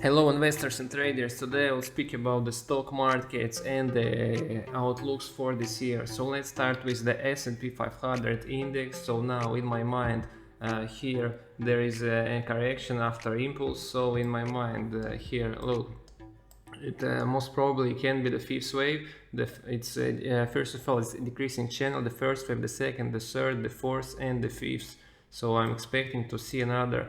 Hello investors and traders, today I'll speak about the stock markets and the outlooks for this year. So let's start with the S&P 500 index. So now in my mind here there is a correction after impulse. So in my mind here, look, it most probably can be the fifth wave. It's first of all, it's a decreasing channel, the first wave, the second, the third, the fourth and the fifth. So I'm expecting to see another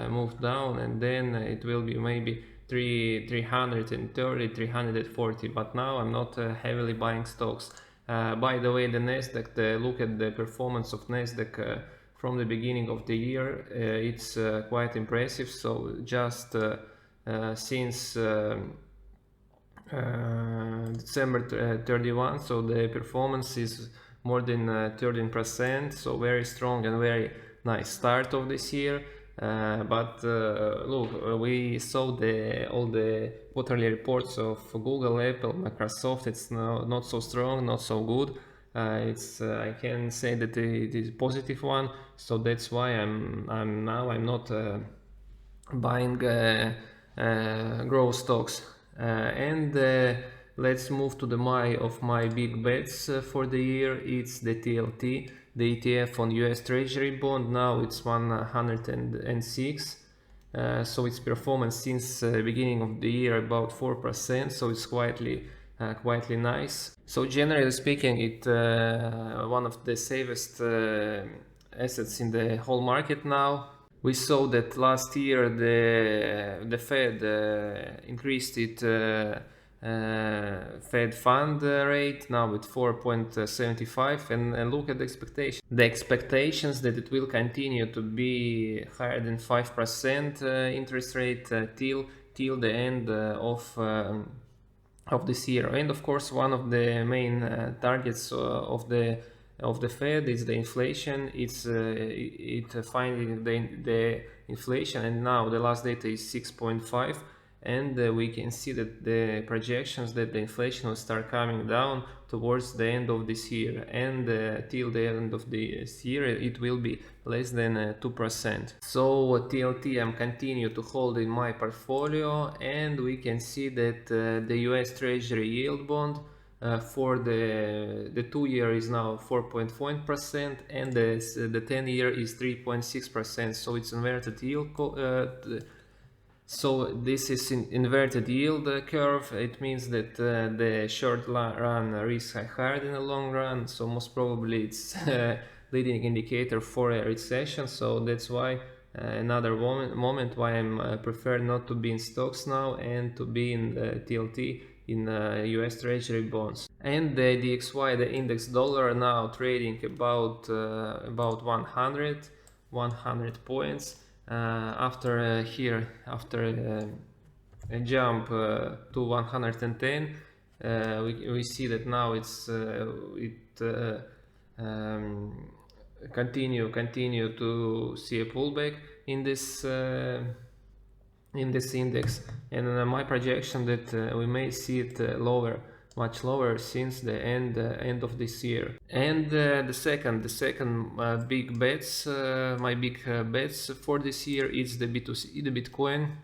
move down, and then it will be maybe 330, 340. But now I'm not heavily buying stocks. By the way, the Nasdaq, look at the performance of Nasdaq from the beginning of the year. It's quite impressive. So just since December 31, so the performance is more than 13%, so very strong and very nice start of this year. But look, we saw all the quarterly reports of Google, Apple, Microsoft. It's not so strong, not so good. I can say that it is a positive one, so that's why I'm not buying growth stocks. And let's move to my big bets for the year. It's the TLT, the ETF on US Treasury bond. Now it's 106. So its performance since beginning of the year about 4%. So it's quietly nice. So generally speaking, it one of the safest assets in the whole market now. We saw that last year the Fed increased its Fed fund rate now with 4.75, and look at the expectations. The expectations that it will continue to be higher than 5% interest rate till the end of this year. And of course, one of the main targets of the Fed is the inflation. It finding the inflation, and now the last data is 6.5, and we can see that the projections that the inflation will start coming down towards the end of this year, and till the end of this year it will be less than 2%. So TLT I'm continue to hold in my portfolio, and we can see that the US Treasury yield bond for the 2-year is now 4.1%, and the 10-year is 3.6%. So it's inverted yield. So this is inverted yield curve. It means that the short run risks are higher than the long run. So most probably it's leading indicator for a recession. So that's why another moment why I'm prefer not to be in stocks now and to be in TLT, in US Treasury bonds. And the DXY, the index dollar, now trading about 100 points after a jump to 110. We see that now it's continue to see a pullback in this index, and my projection that we may see it much lower since the end of this year. And the second big bets, my big bets for this year is the B2C, the Bitcoin.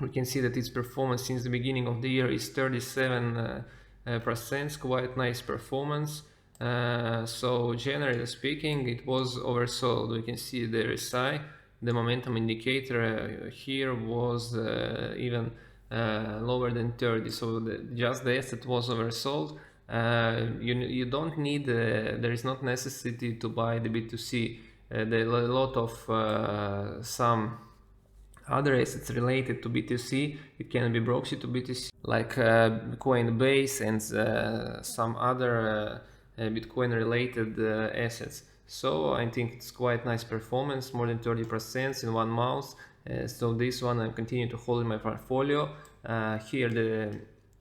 We can see that its performance since the beginning of the year is 37%, quite nice performance. So generally speaking, it was oversold. We can see the RSI, the momentum indicator here was even lower than 30. So just the asset was oversold. You don't need, there is not necessity to buy the B2C. There are a lot of some other assets related to BTC. It can be proxy to BTC, like Coinbase and some other Bitcoin related assets. So I think it's quite nice performance, more than 30% in 1 month. So this one I continue to hold in my portfolio. Here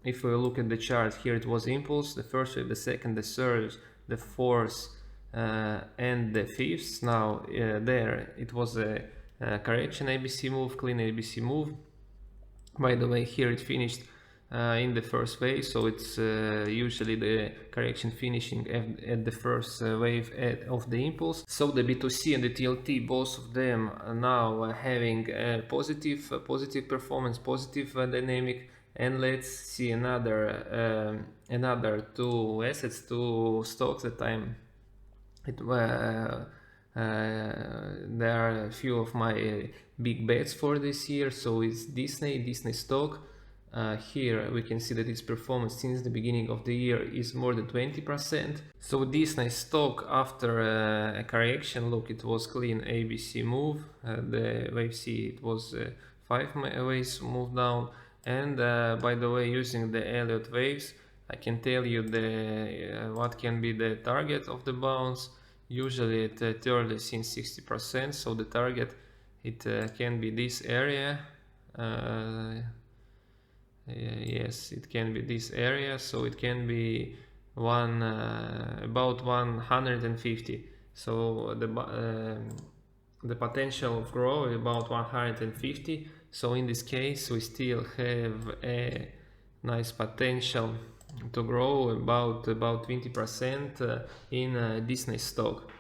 if we look at the chart, here it was impulse, the first wave, the second, the third, the fourth and the fifth. Now there it was a correction ABC move, clean ABC move. By the way, here it finished in the first wave, so it's usually the correction finishing at the first wave of the impulse. So the B2C and the TLT, both of them are now having positive performance, positive dynamic. And let's see another two assets, two stocks that there are a few of my big bets for this year. So it's Disney stock. Here we can see that its performance since the beginning of the year is more than 20%. So Disney stock, after a correction, look, it was clean ABC move. The wave C, it was 5 waves move down. And by the way, using the Elliott waves, I can tell you what can be the target of the bounce. Usually it early since 60%, so the target, it can be this area. Yes, it can be this area, so it can be about 150. So the potential of growth is about 150. So in this case we still have a nice potential to grow about 20% in Disney stock.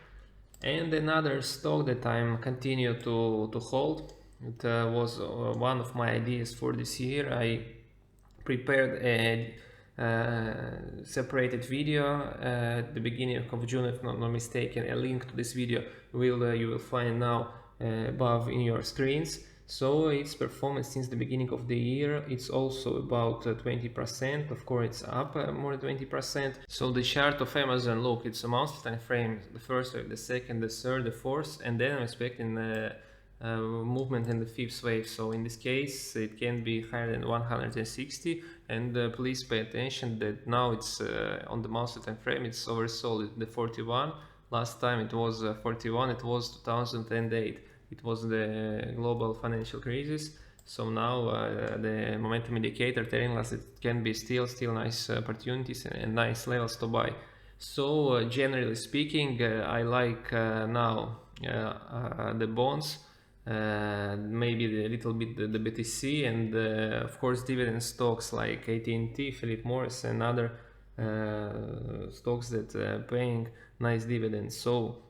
And another stock that I'm continue to hold, it was one of my ideas for this year. I prepared a separated video at the beginning of June, if not mistaken. A link to this video you will find now above in your screens. So its performance since the beginning of the year, it's also about 20%. Of course, it's up more than 20%. So the chart of Amazon, look, it's a monthly time frame, the first wave, the second, the third, the fourth, and then I'm expecting movement in the fifth wave. So in this case it can be higher than 160, and please pay attention that now it's on the monthly time frame, it's oversold the 41. Last time it was 41, it was 2008. It was the global financial crisis. So now the momentum indicator telling us it can be still nice opportunities and nice levels to buy. So generally speaking, I like now the bonds, maybe a little bit the BTC, and of course dividend stocks like AT&T, Philip Morris, and other stocks that paying nice dividends. So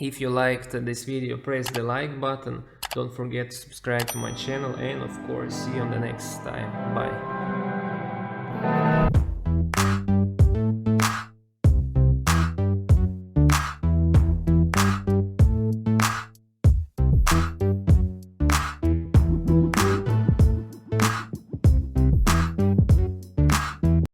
if you liked this video, press the like button, don't forget to subscribe to my channel, and of course see you on the next time. Bye.